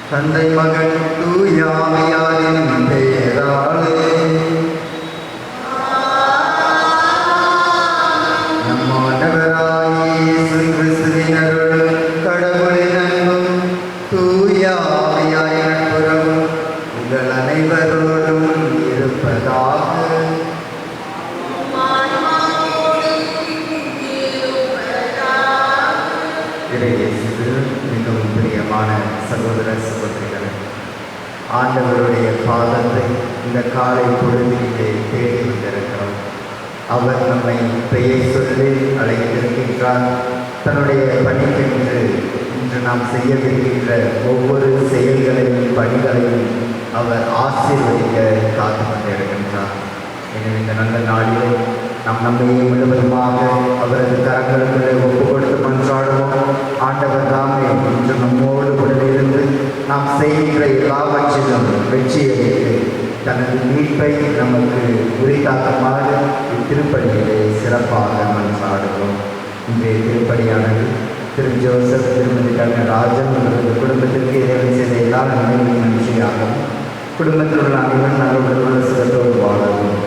தந்தை மகன் தூய ஆவியாரின் பெயராலே நம் ஆண்டவராகிய இயேசு கிறிஸ்துவின் அருளும் கடவுளின் அன்பும் தூய ஆவியாரின் நட்புறவும் உங்கள் அனைவரோடும் இருப்பதாக. மிகவும் பிரியமான சகோதர சகோதரிகளே, ஆண்டவருடைய பாதத்தை இந்த காலை பொழுதிலே தேடி வந்திருக்கிறோம். அவர் நம்மை பெயர் சொல்லி அழைத்திருக்கின்றார். தன்னுடைய பணிக்கென்று இன்று நாம் செய்யவிருக்கின்ற ஒவ்வொரு செயல்களையும் பணிகளையும் அவர் ஆசீர்வதிக்க காத்து கொண்டிருக்கின்றார். எனவே இந்த நல்ல நாளிலே நாம் நம்மையே முழுவதுமாக அவரது கரங்களுக்குள்ளே ஒப்பு கொடுத்து மன்றாடுவோம். ஆண்டவர் தாமே இன்று நம்மோடு உடனிருந்து நாம் செய்கின்ற எல்லாவற்றிலும் வெற்றியளித்து தனது மீட்பை நமக்கு உரித்தாக்குமாறு இத்திருப்படியிலே சிறப்பாக மன்றாடுவோம். இன்றைய திருப்படியானது திரு ஜோசப் திருமதி கவிஞர் ராஜன் அவரது குடும்பத்திற்கு இறைவன் செய்த எல்லா நன்மைகளும் நன்றியாகவும் குடும்பத்தில் உள்ள அனைவரும் நல்லுள்ள சுகத்தோடு வாழவும்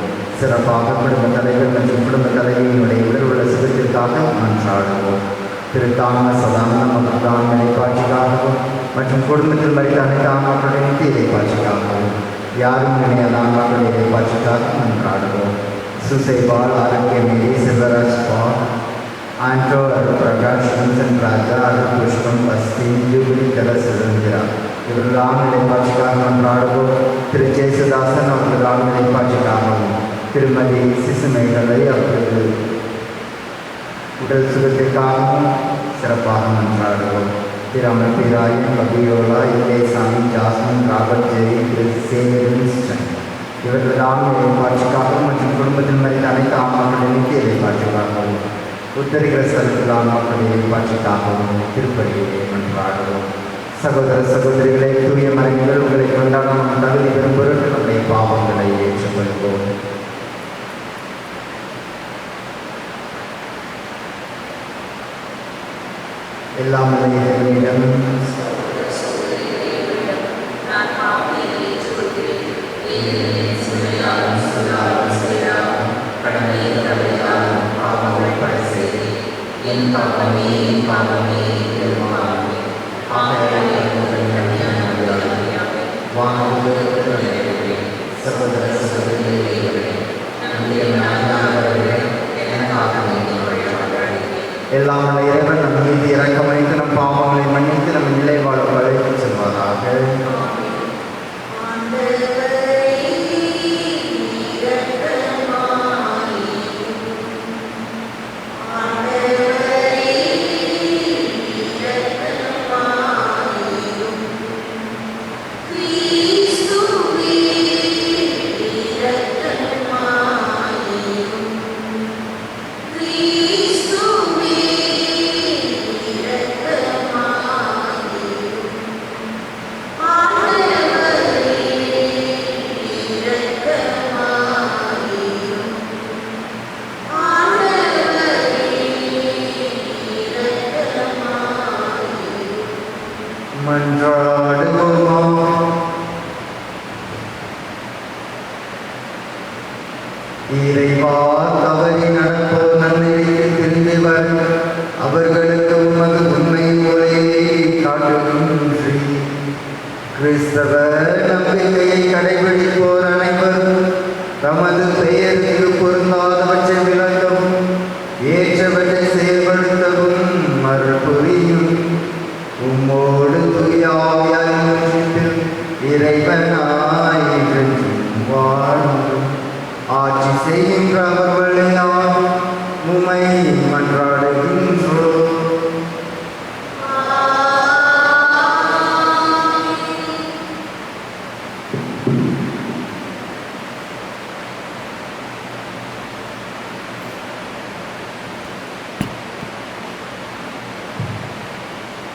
சிறப்பாக குடும்ப தலைவர் மற்றும் குடும்ப தலைவியினுடைய உடல் உள்ள சுகத்திற்காக மன்றாடுவோம். திரு தாமஸ் சதானந்தம் அவர்களான இறைப்பாட்சிக்காகவும் மற்றும் குடும்பத்தில் மறித்த அனைத்து ஆன்மாக்களுடைய நித்திய இறைப்பாட்சிக்காகவும் யாரும் நினையாத ஆன்மாக்களுடைய இறைப்பாட்சிக்காக மன்றாடுவோம். சுசைபால் ஆரோக்கியமேரி செல்வராஜ் பால் ஆண்டோ பிரகாஷ் வின்சென்ட் ராஜா அருள் புஷ்பம் பஸ்தி ஜூபிலி கல சுதந்திரா இவர்களான இறைப்பாட்சிக்காக மன்றாடுவோம். திரு ஜேசுதாசன் அவர்களான இறைப்பாட்சிக்காகவும் திருமதி சிசுமைகளை அவர்களது உடல் சுகத்திற்காகவும் சிறப்பாக மன்றாடுவோம். திரு அமர்பிராயன் பபியோலா இலேசாமி ஜாஸ்மின் ராபர்ட் ஜெரி திரு சேவின்ஸ்டன் இவர்களான இறைப்பாட்சிக்காகவும் மற்றும் குடும்பத்தில் மறித்த அனைத்து ஆன்மாக்களின் நித்திய இறைப்பாட்சிக்காகவும் உத்தரிகிற ஸ்தலத்தில் ஆன்மாக்களின் இறைப்பாட்சிக்காகவும் திருப்பதியை மன்றாடுவோம். சகோதர சகோதரிகளை தூய மறைகள் உங்களை கொண்டாடும் தகுதி பெறும் பொருட்டு நம்முடைய பாவங்களை ஏற்றுக்கொள்வோம். எல்லாம் இறைவனிடம் சகோதர சகோதரிகளே எல்லாம் இறைவன் நம் மீது இறக்கமளித்து நம் பாவங்களை மன்னித்து நம் நிலை வாழ வளைத்து செல்வாராக. இறைவா, தவறி நடப்போர் நன்மைக்கு திரும்பிவர் அவர்களுக்கு உமது உண்மை முறையை காட்டுகின்றி. கிறிஸ்தவ நம்பிக்கையை கடைபிடிப்போர் அனைவரும் தமது பெயருக்கு பொருந்தாதவற்றை விளக்கவும் ஏற்றவற்றை செயல்படுத்தவும் அருள் புரியும். உம்மோடு தூய ஆவியார் ஒன்றிப்பில் இறைவனாய் வாழும் ஆட்சி செய்கின்ற அவர்களையால் உம்மை மன்றாடுகின்றோம்.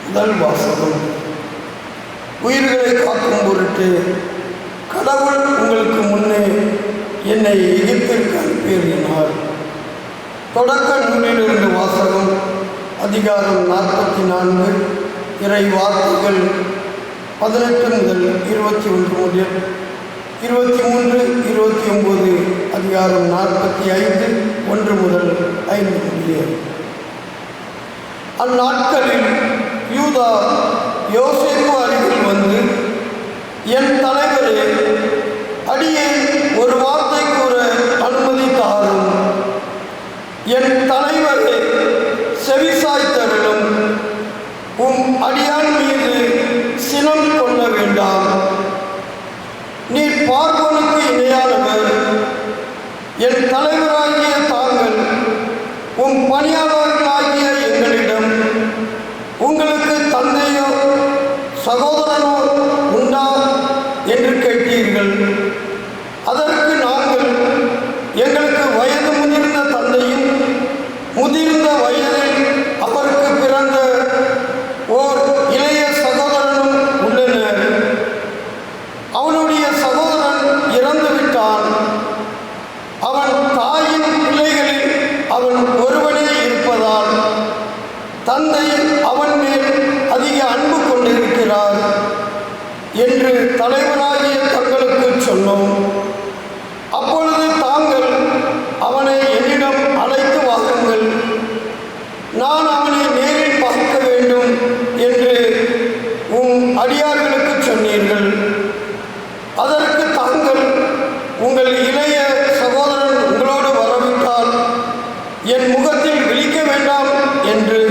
முதல் வாசகம். உயிர்களை காக்கும் பொருட்டு கடவுள் உங்களுக்கு முன்னே என்னை எகிப்திற்கு அனுப்பியிருந்தார். தொடக்க நூலிலிருந்து வாசகம். அதிகாரம் 44. இறை வார்த்தைகள் 18 முதல் 21 முதல் 23, 29, அதிகாரம் 45, 1 முதல் 5 முடிய. அந்நாட்களில் யூதா யோசேப்பு அருகில் வந்து, என் தலைவரே, அடியேன் ஒரு வார்த்தை கூற அனுமதி தாரும். என் தலைவரே, செவிசாய்த்தருளும். அடியான் மீது சினம் கொள்ள வேண்டாம். நீர் பார்வோனுக்கு இணையானவர். என் தலைவராகிய தாங்கள் பணியாளர்களாகிய எங்களிடம் உங்களுக்கு தந்தையோ சகோதரனோ உண்டா என்று கேட்டீர்கள். அதற்கு நாங்கள், எங்களுக்கு வயது முதிர்ந்த தந்தையும் முதிர்ந்த வயதில் அவருக்கு பிறந்த ஓர் இளைய சகோதரனும் உள்ளனர். அவனுடைய சகோதரன் இறந்துவிட்டான். அவன் தாயின் பிள்ளைகளில் அவன் ஒருவனே இருப்பதால் தந்தை அவன் மேல் அதிக அன்பு கொண்டிருக்கிறார் என்று தலைவராகிய தங்களுக்கு சொன்னோம். அப்பொழுது தாங்கள் அவனை என்னிடம் அழைத்து வாருங்கள், நான் அவனை நேரில் பார்க்க வேண்டும் என்று அடியார்களுக்கு சொன்னீர்கள். அதற்கு தாங்கள், உங்கள் இளைய சகோதரன் உங்களோடு வரவிட்டால் என் முகத்தில் விழிக்க வேண்டாம் என்று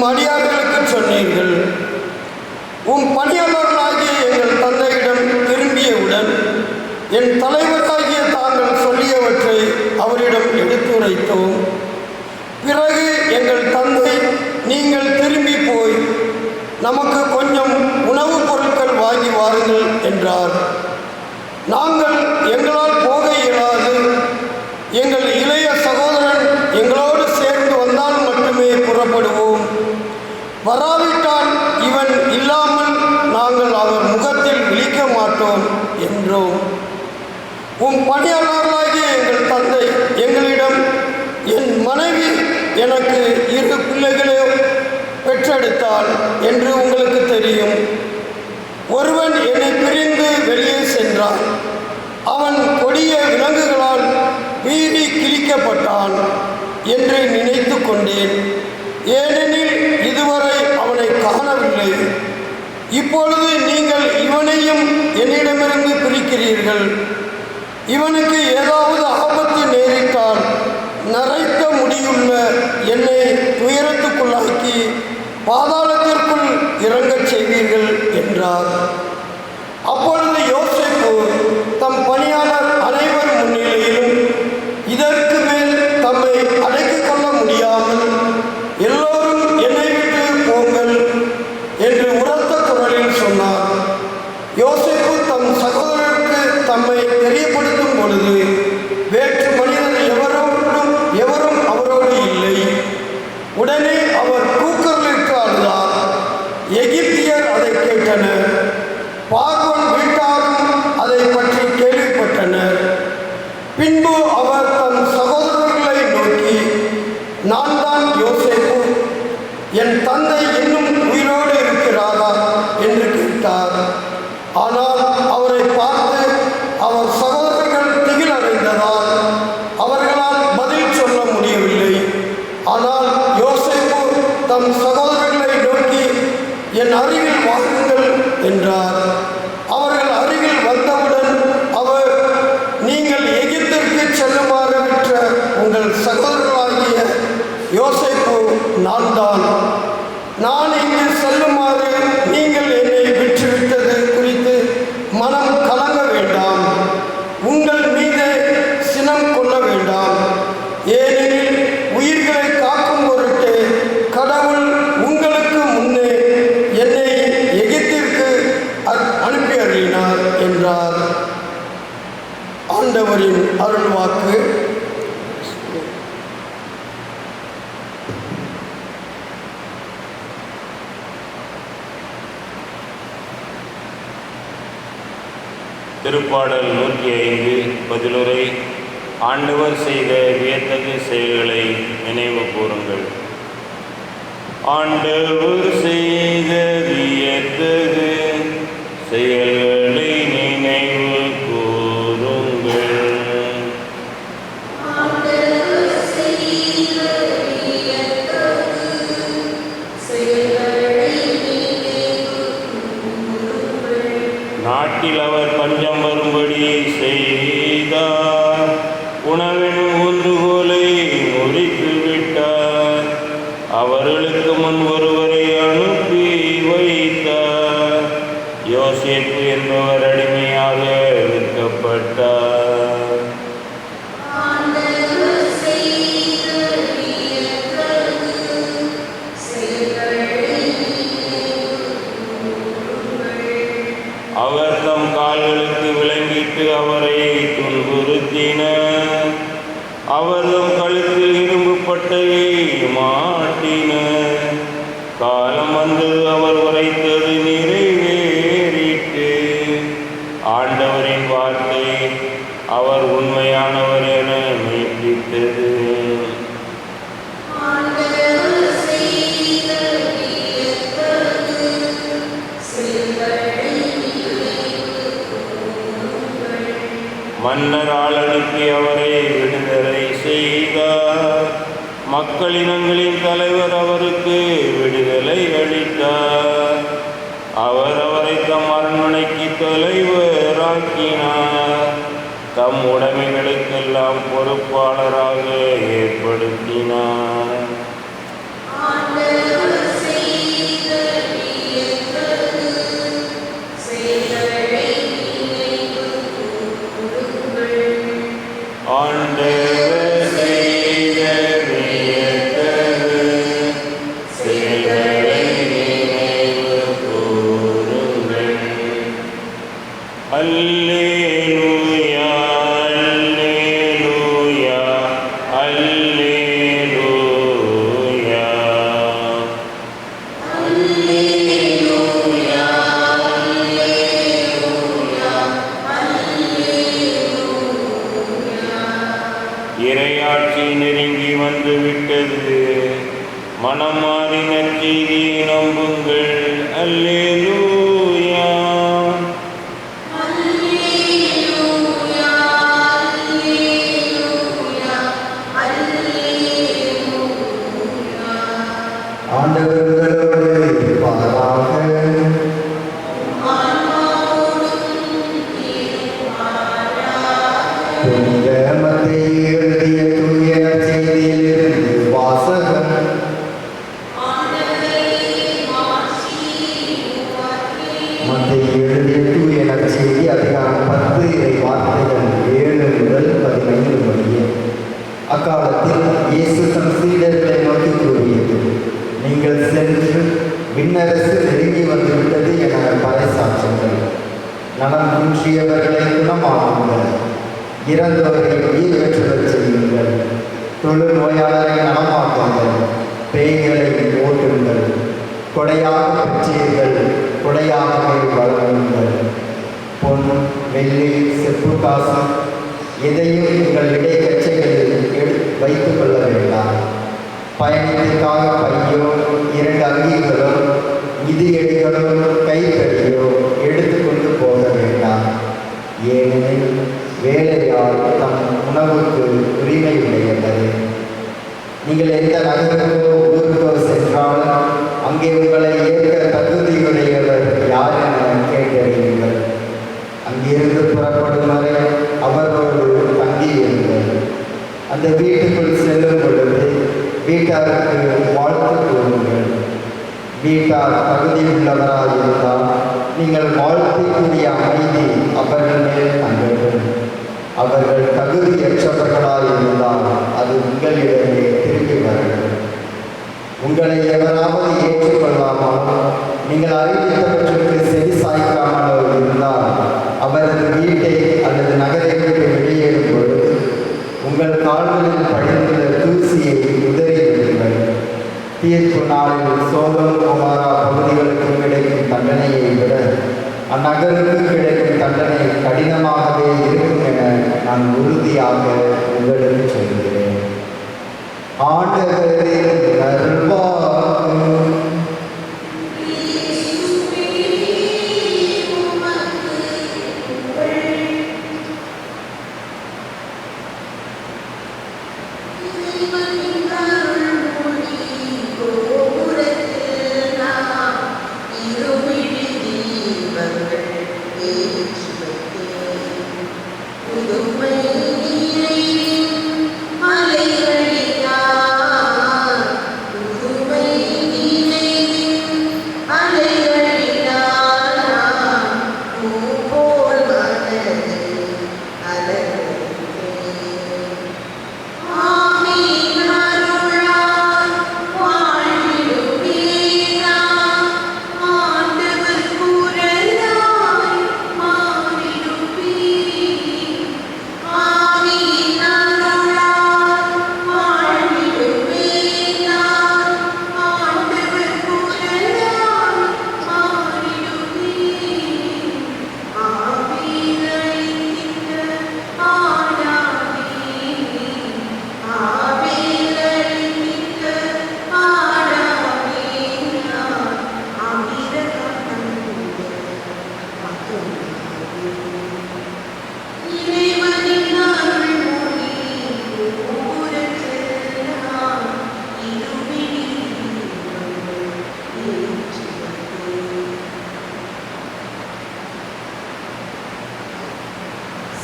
அடியார்களுக்கு சொன்னீர்கள். பணியாளர்களாகிய எங்கள் தந்தையிடம் திரும்பியவுடன் என் தலைவராகிய தாங்கள் சொல்லியவற்றை அவரிடம் எடுத்துரைத்தோம். பிறகு எங்கள் தந்தை, நீங்கள் திரும்பி போய் நமக்கு கொஞ்சம் உணவுப் பொருட்கள் வாங்கி வாருங்கள் என்றார். நாங்கள், எங்களால் போக இயலாது. எங்கள் இளைய சகோதரன் எங்களோடு சேர்ந்து வந்தால் மட்டுமே புறப்படுவோம். வராவிட்டால் இவன் இல்லாமல் நாங்கள் அவர் முகத்தில் விழிக்க மாட்டோம் என்றோம். பணியாளர்களாகிய எங்கள் தந்தை எங்களிடம், என் மனைவி எனக்கு 2 பிள்ளைகளே பெற்றெடுத்தாள் என்று உங்களுக்கு தெரியும். ஒருவன் என்னை பிரிந்து வெளியே சென்றான். அவன் கொடிய விலங்குகளால் வீறி கிழிக்கப்பட்டான் என்று நினைத்து கொண்டேன். ஏனெனில் இதுவரை அவனை காணவில்லை. இப்பொழுது நீங்கள் இவனையும் என்னிடமிருந்து பிரிக்கிறீர்கள். இவனுக்கு ஏதாவது ஆபத்து நேரிட்டால் நரைத்த முடியுள்ள என்னை துயரத்துக்குள்ளாக்கி பாதாளத்திற்குள் இறங்கச் செய்வீர்கள் என்றார். அப்பொழுது யோசேப்பு தம் பணியாளர் அனைவர் முன்னிலையிலும் இதற்கு மேல் தம்மை அடக்கிக் கொள்ள முடியாமல், எல்லோரும் என்னை விட்டு போங்கள் என்று உரத்த குரலில் சொன்னார். யோசேப்பு தம் சகோதரருக்கு தம்மை தெரியப்படுத்தும் பொழுது வேற்று மனிதர் எவரும் அவரோடு இல்லை. உடனே அவர் கூக்குரலிட்டு அழுதார். எகிப்தியர் அதை கேட்டனர். பார்வோன் வீட்டாரும் அதை பற்றி கேள்விப்பட்டனர். பின்பு அவர் தம் சகோதரர்களை நோக்கி, நான் தான் யோசேப்பு. என் தந்தை இன்னும் உயிரோடு இருக்கிறாரா என்று கேட்டார். ஆனால் அவரை பார்த்து அவர் சகோதரர்கள் திகிலடைந்ததால் அவர்களால் பதில் சொல்ல முடியவில்லை. ஆனால் யோசேப்பு தம் சகோதரர்களை நோக்கி, என் அருகில் வாருங்கள் என்றார். அவர்கள் அருகில் வந்தவுடன் அவர், நீங்கள் எகிப்திற்கு செல்லுமாறு விற்ற உங்கள் சகோதரர்களாகிய யோசேப்பு நான் தான். நான் இங்கு செல்லுமாறு நீங்கள் என்னை விற்றுவிட்டது குறித்து மனம் கலங்க வேண்டாம். உங்கள் மீது சினம் கொள்ள வேண்டாம். ஏனெனில் உயிர்களை காக்கும் பொருட்டு கடவுள் உங்களுக்கு முன்னே என்னை எகிப்திற்கு அனுப்பி அருளினார் என்றார். ஆண்டவரின் அருள்வாக்கு. திருப்பாடல் 105 பதிலுரை. ஆண்டவர் செய்த வியத்தகு செயல்களை நினைவு கூறுங்கள். ஆண்டவர் செய்த வியத்தகு செயல்களை நினைவு கூறுங்கள். நாட்டில் அவர் பஞ்சம் வரும்படி செய்தார். உணவெனும் ஊன்றுகோலை முறித்து விட்டார். அவர்களுக்கு முன் ஒருவரை அனுப்பி வைத்தார். யோசேப்பு என்பவர் அடிமையாக விற்கப்பட்டார். அவர் தம் கால்களுக்கு விளங்கிட்டு அவரை துன்புறுத்தினர். அவர் தம் கழுத்தில் இரும்பு பட்டையை மாட்டினர். காலம் வந்து அவர் உரைத்தது நிறைவேறிட்டு. ஆண்டவரின் வார்த்தை அவர் உண்மையானவர் என மெய்ப்பித்தது. மன்னர் ஆள் அனுப்பி அவரை விடுதலை செய்தார். மக்களினங்களின் தலைவர் அவருக்கு விடுதலை அளித்தார். அவர் அவரை தம் அரண்மனைக்கு தலைவராக்கினார். தம் உடைமைகளுக்கெல்லாம் பொறுப்பாளராக ஏற்படுத்தினார். ஆண்டவர் செய்த வியத்தகு செயல்களை நினைவு கூறுங்கள். அல்லேலூயா, அல்லேலூயா, அல்லேலூயா. இறையாட்சி நெருங்கி வந்து விட்டது. மனம் மாறி நற்செய்தியை நம்புங்கள். அல்லேலூயா. ஆண்டவர்களோடு இருப்பாராக. புனித மத்தேயு எழுதிய தூய நற்செய்தியிலிருந்து வாசகம். மத்தேயு எழுதிய தூய நற்செய்தி அதிகாரம் 10 இறை வார்த்தைகள் 7 முதல் 15 முடிய. அக்காலத்தில் இயேசு தம் சீடர்களை நோக்கி கூறியது, நீங்கள் சென்று விண்ணரசு நெருங்கி வந்துவிட்டது என பறைசாற்றுங்கள். நலம் குன்றியவர்களை குணமாக்குங்கள். இறந்தவரை உயிர் பெற்றவர் செய்யுங்கள். தொழு நோயாளரை நலமாக்குங்கள். பேய்களை ஓட்டுங்கள். கொடையாக பெற்றீர்கள், கொடையாகவே வழங்குங்கள். பொன், வெள்ளி, செப்பு காசு எதையும் உங்கள் இடைக்கச்சைகளில் வைத்துக் கொள்ள வேண்டாம். பயணத்திற்காக பையோ, 2 அங்கிகளோ, மிதியடிகளோ, கைத்தடியோ எடுத்துக்கொண்டு போக வேண்டாம். ஏனெனில் வேலையால் தம் உணவுக்கு உரிமை உடையது. நீங்கள் எந்த நகருக்கோ ஊருக்கோ சென்றாலும் அங்கே உங்களை ஏற்க தகுதியுடையவர் யார் என கேட்டறியுங்கள். அங்கிருந்து புறப்படும் வரை அவரோடு தங்கியிருங்கள். அந்த வீட்டுக்குள் செல்லும் பொழுது வீட்டாருக்கு வாழ்த்து கூறுங்கள். வீட்டார் தகுதியுள்ளவராக இருந்தால் நீங்கள் வாழ்த்திக்கூடிய அமைதி அவர்கள் மேல் தங்கட்டும். அவர்கள் தகுதியற்றவர்களாக இருந்தால் அது உங்களிடமே திரும்பி வரட்டும். உங்களை எவராவது ஏற்றுக்கொள்ளாமல் நீங்கள் அறிவித்தவற்றுக்கு செவி சாய்க்காமலோ இருந்தால் அவரது வீட்டை அல்லது நகரை விட்டு வெளியேறும் பொழுது உங்கள் கால்களில் படிந்துள்ள தூசியை உதறிவிடுங்கள். தீர்ப்பு நாளில் சோதம் குமாரா பகுதிகளுக்கு கிடைக்கும் தண்டனையை விட அந்நகருக்கு கிடைக்கும் தண்டனை கடினமாகவே இருக்கும் என நான் உறுதியாக உங்களுக்கு சொல்கிறேன். ஆண்டவரின் நல்வாக்கு.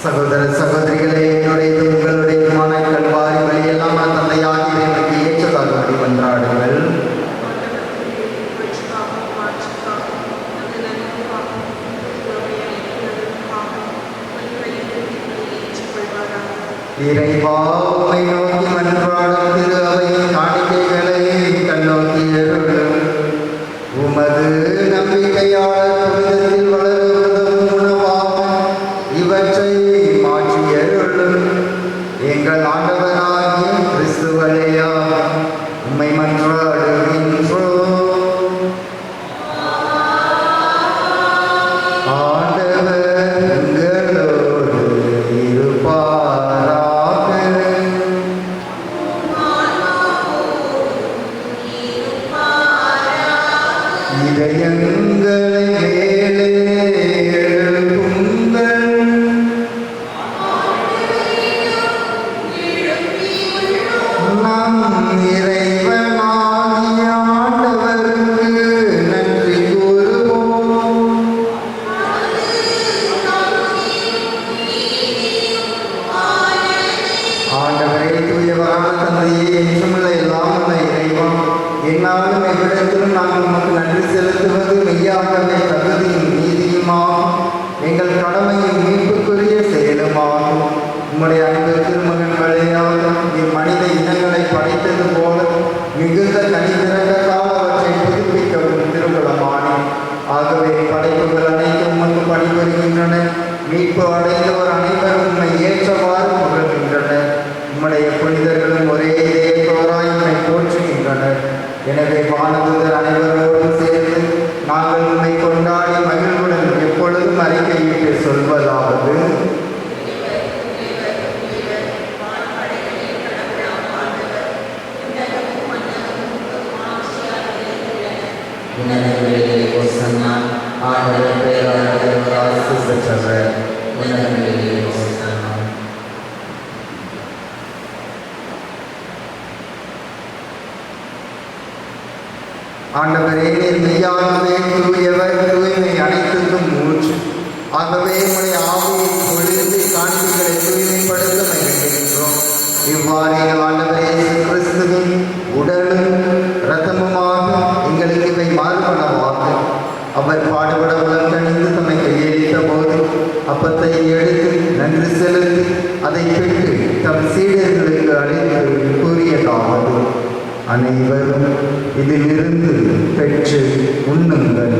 சகோதர சகோதரிகளே, என்னுடைய உங்களுடைய கல்வாரி வழியெல்லாம் தந்தையாகி எனக்கு ஏற்றதாக மன்றாடுங்கள். இறைவா, உம்மை நோக்கி மன்றாடும் திரு அவையின் காணிக்கைகளை கண்ணோக்கி அருளும். உமது நம்பிக்கையாளர் புனிதத்தில் வளருவதும் உணவாக இவற்றை மாற்றி அருளும். எங்கள் ஆண்டவராகிய கிறிஸ்து வழியாக உம்மை மன்றாடுகின்றோம். ஆண்டவர் உங்களோடு இருப்பாராக. இதயங்களை மேலே எழுப்புங்கள். நம் இறைவனாகிய ஆண்டவருக்கு நன்றி கூறுவோம். ஆண்டவரே, தூயவரான தந்தையே, என்றுமுள்ள எல்லாம் உள்ள இறைவா, என்னாலும் எவ்விடத்திலும் நாங்கள் உமக்கு நன்றி செலுத்துவது மெய்யாகவே தகுதியும் நீதியுமாகும், எங்கள் கடமையும் மீட்புக்குரிய செயலுமாகும். உம்முடைய அன்பு திருமகன் வழியாக இம்மனித இனங்களை படைத்தது போல மிகுந்த கனிதிறங்கத்தால் அவற்றை புதுப்பிக்கவும் திருக்குளமானேன். ஆகவே படைப்புகள் அனைத்தும் உமக்கு பணிபுரிகின்றன. மீட்பு அடைந்தவர் அனைவரும் உம்மை ஏற்றவாறு புகழ்கின்றனர். உம்முடைய புனிதர்களும் ஒரே இதயத்தோராய் உம்மை போற்றுகின்றனர். எனவே வானதூதர் அனைவரோடும் சேர்ந்து நாங்கள் உம்மை கொண்டாடி மகிழ்வுடன் எப்பொழுதும் அறிக்கையிட்டு சொல்வதாவது: ஆண்டவர் பெயரால் ஆசி பெற்றவர். ஆண்டவரே, நீர் மெய்யாகவே தூயவர், தூய்மை அனைத்துக்கும் ஊற்று. ஆகவே உம்முடைய ஆவியை பொழிந்து காணிக்கைகளை தூய்மைப்படுத்த மகிழ்கின்றோம். இவ்வாறே ஆண்டவரே கிறிஸ்துவின் உடலும் இரத்தமுமாக எங்களுக்கு இவை மாறுபனவாக. அவர் பாடுபட உலகம் கணிந்து தம்மை கையெழுத்த போது அப்பத்தை எடுத்து நன்றி செலுத்தி அதை பெற்று தம் சீடர்களுக்கு அளித்து கூறியதாவது: அனைவரும் இதிலிருந்து பெற்று உண்ணுங்கள்,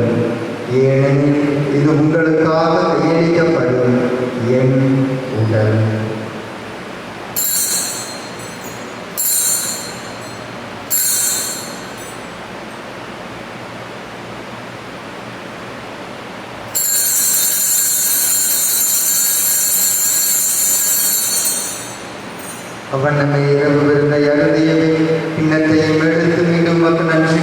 ஏனெனில் இது உங்களுக்காக கையளிக்கப்படும் என் உடல். அவனமே இரவு விருந்தை அருதியவே பின்னத்தையும் எடுத்து மீண்டும் மக்கு நன்றி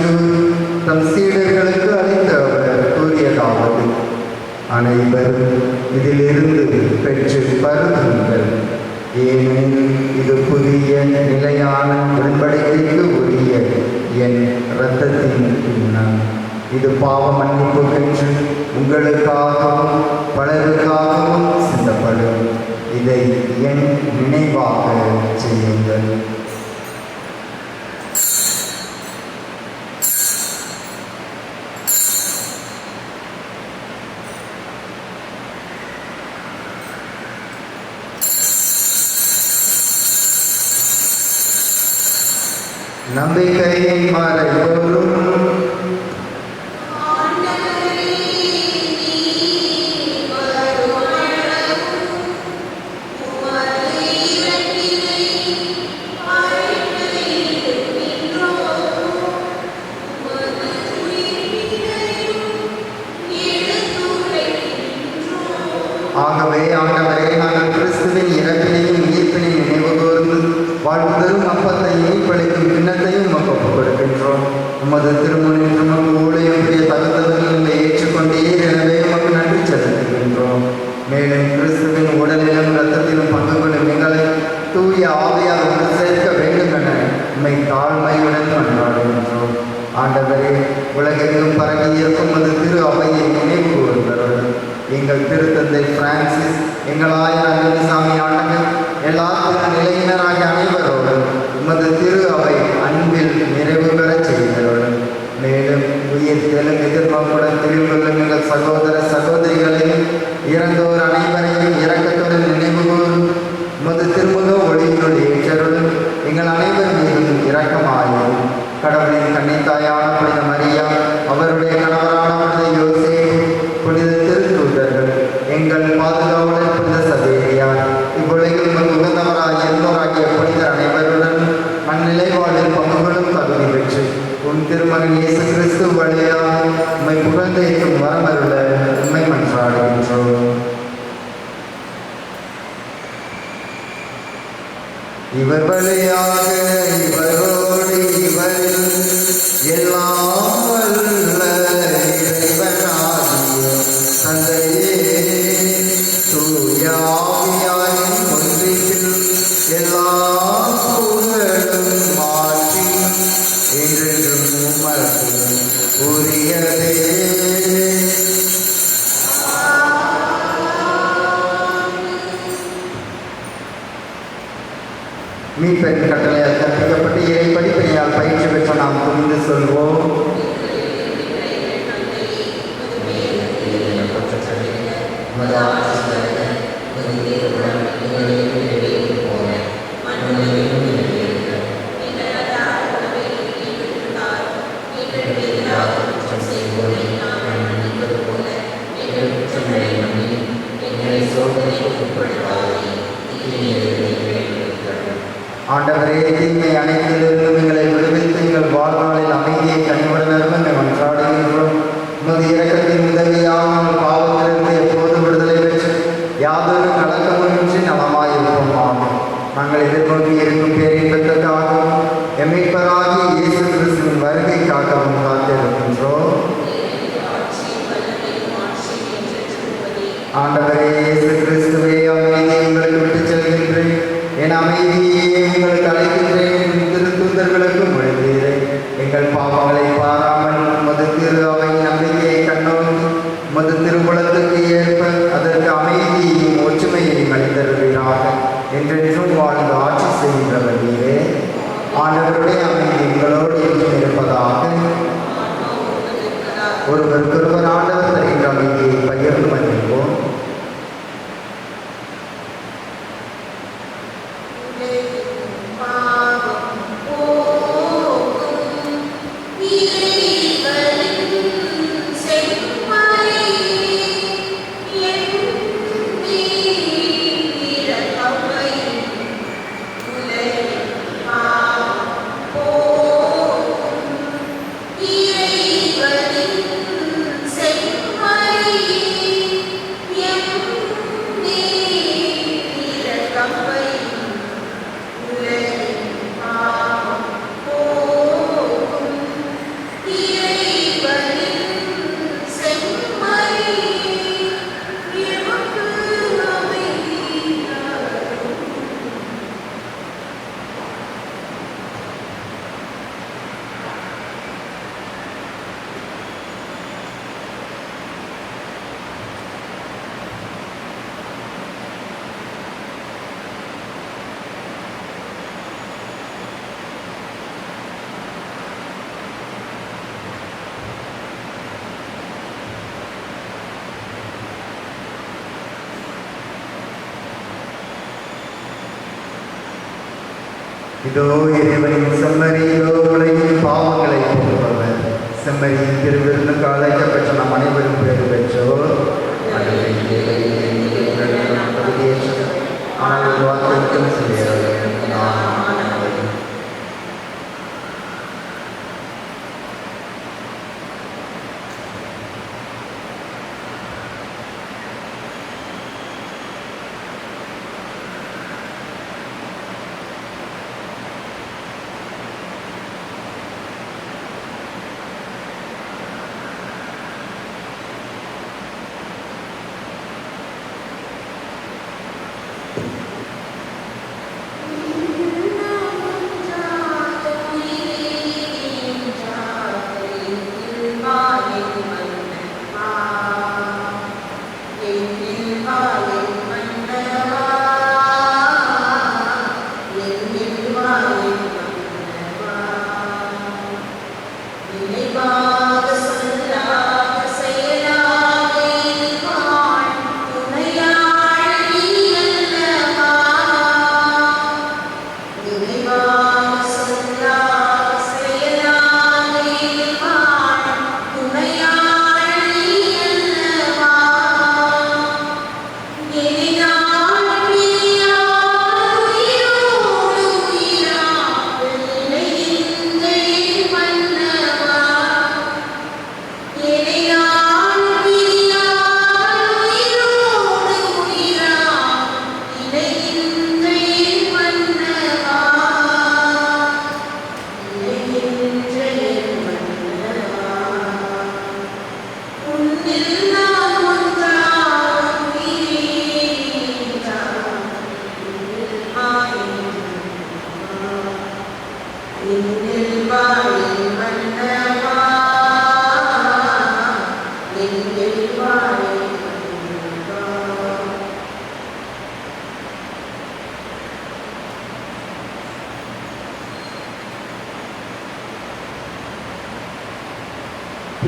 தம் சீடர்களுக்கு அளித்த அவர் கூறியதாவது: அனைவரும் இதிலிருந்து பெற்று பருகுங்கள், ஏனெனில் இது புதிய நிலையான உடன்படிக்கைக்கு உரிய என் இரத்தத்தின் பின்னம். இது பாவ மன்னிப்புக்கென்று உங்களுக்காகவும் பலருக்காகவும் சிந்தப்படும். இதை என் நினைவாக செய்யுங்கள். நம்பிக்கையின் மறைபொருள் ஆகவே ஆண்டவரே, நாங்கள் கிறிஸ்துவின் இறப்பினையும் உயிர்ப்பினையும் நினைவு கூர்ந்து வாழ்வு தரும் அப்பத்தையும் மீட்பளிக்கும் கிண்ணத்தையும் ஒப்புக் கொடுக்கின்றோம். உமது திருமுனின் உமக்கு ஊழியம் புரிய தகுந்தவர்களை ஏற்றுக்கொண்டீர். எனவே உமக்கு நன்றி செலுத்துகின்றோம். மேலும் கிறிஸ்துவின் உடலிலும் இரத்தத்திலும் பங்கு கொள்ளும் எங்களை தூய ஆவியால் ஒன்று சேர்க்க வேண்டும் என உம்மை தாழ்மையுடன் கொண்டாடுகின்றோம். ஆண்டவரே, உலகெங்கும் பரவி இருக்கும் உமது திரு அவையை நினைவு கூர்ந்தவர்கள் எங்கள் திருத்தந்தை பிரான்சிஸ், எங்கள் ஆயர் அந்தோனிசாமி ஆண்டவர், எல்லா திரு நிலையினராகிய அனைவரோடு உமது திரு அவை அன்பில் நிறைவு பெறச் செய்தவர்கள். மேலும் உயிர் தெலும் எதிர்பார்ப்புடன் திரும்பும் எங்கள் சகோதர சகோதரிகளையும் இறந்தோர் அனைவரையும் இரக்கத்துடன் நினைவு கூறும் உமது திருமுக ஒளியினுள் ஏற்றருடன் எங்கள் அனைவர் மீதும் இரக்கமாயும். கடவுளின் கன்னித்தாயான புனித மரியா, அவருடைய கணவரான புனித யோசேப்பு, புனித திருத்தூதர்கள், எங்கள் பாதுகாவலர் புனித சவேரியார், இவ்வுலகில் உகந்தவராய் இருந்தோராகிய புனிதர் அனைவருடன் அந்நிலை வாழ்வில் பங்குகளும் தகுதி பெற்று உன் திருமகன் இயேசு கிறிஸ்து வழியாக உம்மை புகழ்ந்தேற்றும் வரமருள உம்மை மன்றாடுகின்றோம். இவர் வழியாக இவரோடு இவரில் எல்லாம் வல்ல இறைவனாகிய தந்தையே, தூய ஆவியாரின் ஒன்றிப்பில் எல்லா புகழும் மாற்றியும் என்றென்றும் உமக்கு உரியதே. மீட்பரின் கட்டளையால் கற்பிக்கப்பட்டு இறை படிப்பினையால் பயிற்சி பெற்ற நாம் புரிந்து சொல்வோம். ஆண்டவரே, தீமை அனைத்திலிருந்தும் எங்களை விடுவித்து எங்கள் வாழ்நாளில் அமைதியை கனிவுடன் மன்றாடுகின்றோம். உமது இரக்கத்தின் உதவியால் நாங்கள் பாவத்திலிருந்து எப்போது விடுதலை பெற்று யாதொரு கலக்கமுமின்றி நலமாயிருப்போம். நாங்கள் எதிர்நோக்கி இருக்கும் பேரின்பத்துக்காகவும் எம்மிப்பராகிய இயேசு கிறிஸ்துவின் வருகைக்காகவும் காத்திருக்கின்றோம். ஆண்டவரே இயேசு கிறிஸ்துவே, அமைதியை உங்களுக்கு விட்டுச் செல்கின்றேன், என் அமைதியை உங்களுக்கு அழைக்கின்றேன். திருத்தூதர்களுக்கு மொழிந்தீரே, எங்கள் பாவங்களை பாராமல் உமது திரு அவை நம்பிக்கையை கண்ணோக்கி உமது திருக்குலத்துக்கு ஏற்ப அதற்கு அமைதியையும் ஒற்றுமையையும் அளித்தருவீராக. என்றென்றும் வாழ்ந்து ஆட்சி செய்கின்றவர் நீரே. ஆண்டவருடைய அமைதி உங்களோடு என்றும் இருப்பதாக. ஒருவருக்கொருவர் ஆண்டவர் தருகின்ற அமைதியை பகிர்ந்து மகிழ்வோம். Say இதோ இறைவனின் செம்மறியிலோ உலகின் பாவங்களை போக்குபவர். செம்மறியின் திருவிருந்துக்கு அழைக்கப்பட்ட நம் அனைவரும் பேறு பெற்றோர். ஆனால் ஒரு வார்த்தைக்கும் சொல்லியது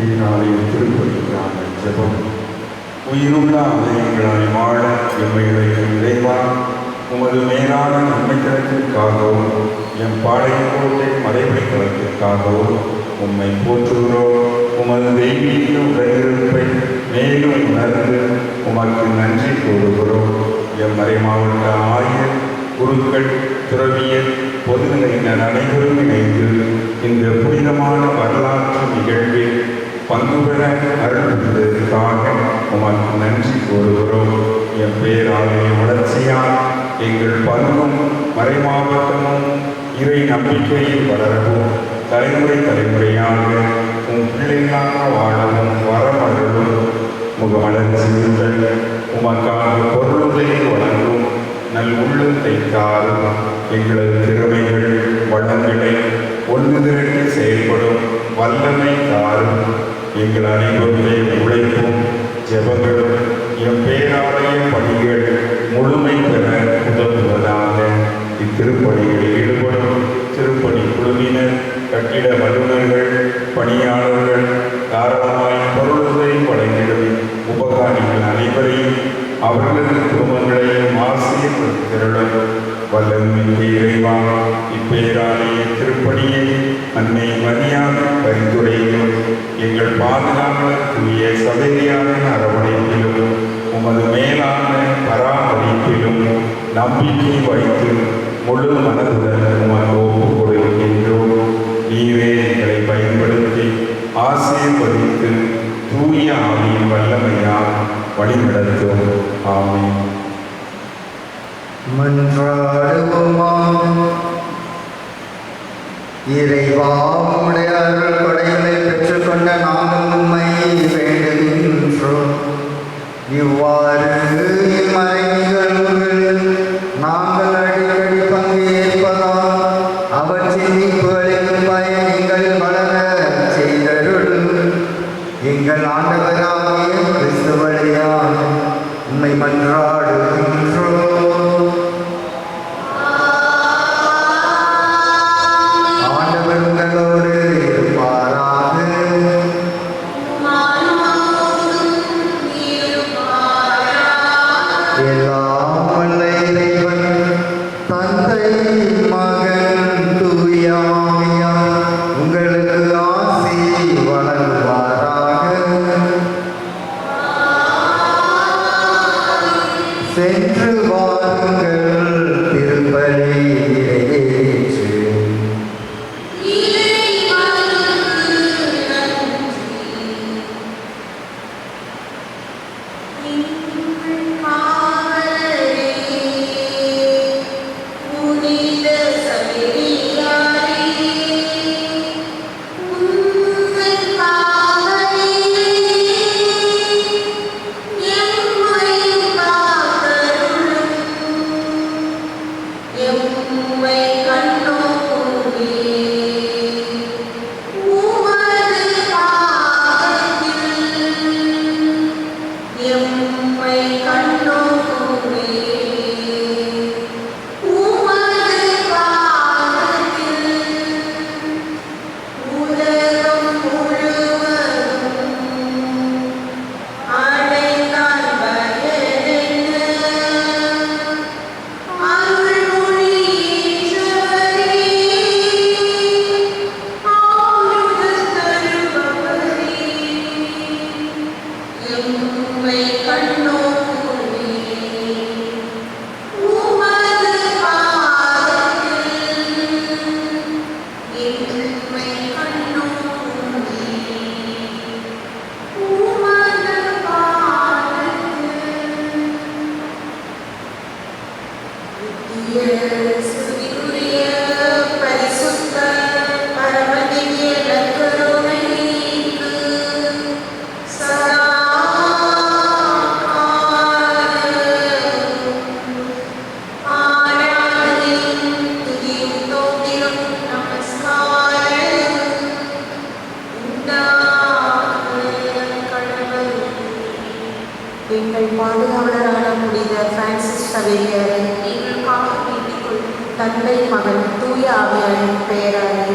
இந்நாளில் திருப்பதிக்கான ஜெபம். உயிருள்ள ஆலயங்களாய் வாழ எம்மை இறைக்கும் இறைவா, உமது மேலான நன்மைத்தனத்திற்காகவும் எம் பாளையங்கோட்டை மலைப்படைத்தளத்திற்காகவும் உம்மை போற்றுகிறோம். உமது தெய்வீக உடனிருப்பை மேலும் உணர்ந்து உமக்கு நன்றி கூறுகிறோம். எம் மறை மாவட்ட ஆயர், குருக்கள், துறவியர், பொதுநிலையினர் அனைவரும் இணைந்து இந்த புனிதமான வரலாற்று நிகழ்வில் பங்கு பெற அருள்வதற்காக உமக்கு நன்றி கூறுகிறோம். என் பேராலய வளர்ச்சியால் எங்கள் பங்கும் மறைமாவட்டமும் இறை நம்பிக்கையில் வளரவும் தலைமுறை தலைமுறையாக உம் பிள்ளைகளாக வாழவும் வரமருளும். முகமலர்ச்சியுடன் உமக்காக பொருளுதவி வழங்கும் நல் உள்ளத்தை தாரும். எங்களது திறமைகள் வளங்களை ஒன்று திரட்டி செயல்படும் வல்லமை தாரும். எங்கள் அனைவருடைய உழைப்பும் ஜெபங்களும் எம் பேராலய பணிகள் முழுமை பெற உதவுவதாக. இத்திருப்பணிகளில் ஈடுபடும் திருப்பணி குழுவினர், கட்டிட வல்லுநர்கள், பணியாளர்கள், தாராளமாய் பொருளுதவி வழங்கிடும் உபகாரிகள் அனைவரையும் அவர்களது குடும்பங்களையும் ஆசீர்வதித்திரளும். வல்லமிக்க இறைவா, இப்பேராலய திருப்பணியை அன்னை மரியாதை பரிந்துரையிலும் எங்கள் பாதுகாவலர் தூய சபையாரின் அரவணைப்பிலும் உமது மேலான பராமரிப்பிலும் நம்பிக்கை வைத்து முழு மனதுடன் உமக்கு ஒப்புக் கொடுக்கின்றோம். நீரே எங்களை பயன்படுத்தி ஆசீர்வதித்து தூய ஆவியின் வல்லமையால் வழிநடத்தும். ஆமென். மன்றாடுவோமாம். இறைவா, உம்முடைய அருள் கொடைகளை பெற்றுக்கொண்ட நாங்கள் உம்மை வேண்டுகின்றோம். இவ்வாறு இம்மறை நிகழ்வுகளில் நாங்கள் அடிக்கடி பங்கேற்பதால் அவற்றின் மீட்புகளின் பயன் எங்கள் வளர செய்தருளும். எங்கள் ஆண்டவராகிய கிறிஸ்து வழியாக உம்மை மன்றாடுகின்றோம். ஆண்டவர் உங்களோடு எங்கள் பாதுகாவலரான புனித பிரான்சிஸ் சவேரியாரை நீங்கள் காக்க வேண்டிக் கொள்ளும் தந்தை மகன் தூய ஆவியாரின் பெயராலே.